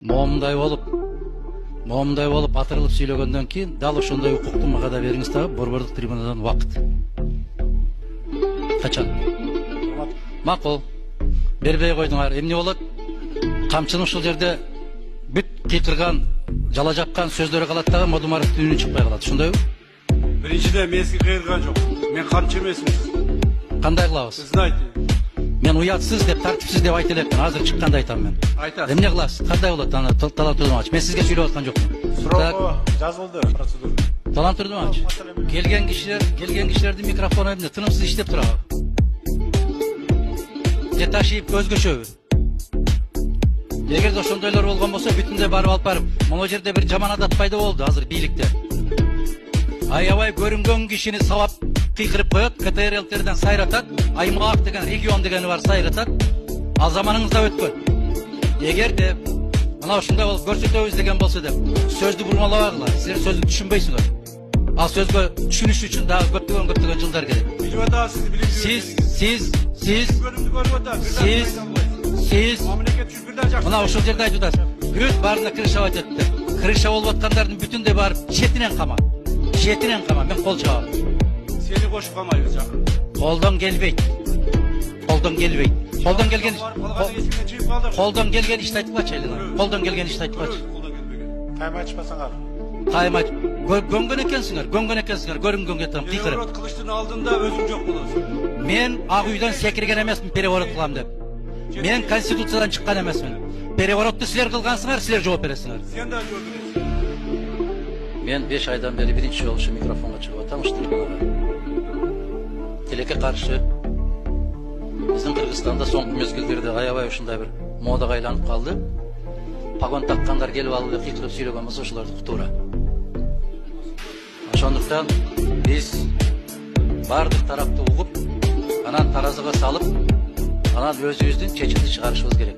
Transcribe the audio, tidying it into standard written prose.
Момундай болуп атырылып сүйлөгөндөн кийин дал ошондой укукту мага да бериңиз дагы борбордук трибунадан убакыт. Качан? Макул. Бербей койдуңар. Эмне болот? Камчының ушул жерде бүт кыйкырган, жала жапкан сөздөр калат дагы Модумаровдун үнү чыкпай калат. Ошондойбу? Биринчиден мен сизге кыйырган жок. Мен камчы эмесмин. Кандай кылабыз? Знаете. Мен уятсыз деп, тартипсиз деп айта элекмин. Азыр чыкканда айтам мен. Айтасыз. Эмне кыласыз? Кандай болот аны талап турдумач? Мен сизге сүйлөп аткан жокмун. Суроо жазылды процедура. Талап турдумач? Келген кишилердин микрофону эмне тынымсыз иштеп турабы? Же ташыйып өзгөчөбү? Эгерде ошондойлор болгон болсо бүтүндөй барып алып барып, могу жерде бир жаман адат пайда болду азыр бийликте. Аябай көрүнгөн кишини сабап кыйкырып коет, КТРЛтерден сайратат, аймак деген, регион дегени бар сайратат. Ал заманыңызда өткөн. Эгерде мына ушундай болуп көрсөтөбүз деген болсо деп сөздү бурмалабагыла. Силер сөздү түшүнбөйсүңөр. Ал сөзгө түшүнүш үчүн дагы көптөгөн жылдар керек. Билип атасыз, Сиз мына ошол жерде айтып атасыз. Бүт баарына крыша өтөттү. Крыша болуп аткандардын бүтүндөй барып четинен кама. Мен кол чабам. Сени кошуп камайбыз жакын. Колдон келбейт. Колдон келген ишти айтып качы эле. Колдон келген ишти айтып качы. Тайм ачпасаңар. Кайма гөнгөн экенсиңер, көрүнгөн кетем кыйкырып. Переворот кылыштын алдында өзүң жок болосуң. Мен ак үйдөн секирген эмесмин переворот кылам деп. Мен конституциядан чыккан эмесмин. Переворотту силер кылгансыңар, силер жооп бересиңер. Сен да жооп бересиң. Мен 5 айдан бери биринчи жолу ушу микрофонго чыгып атам трибунага. Тилекке каршы биздин Кыргызстанда соңку мезгилдерде аябай ушундай бир модага айланып калды. Пагон таккандар келип алып эле кыйкырып сүйлөгөн болсо ошолордуку туура. Ошондуктан биз бардык тарапты угуп, анан таразыга салып, анан өзүбүздүн чечимди чыгарышыбыз керек.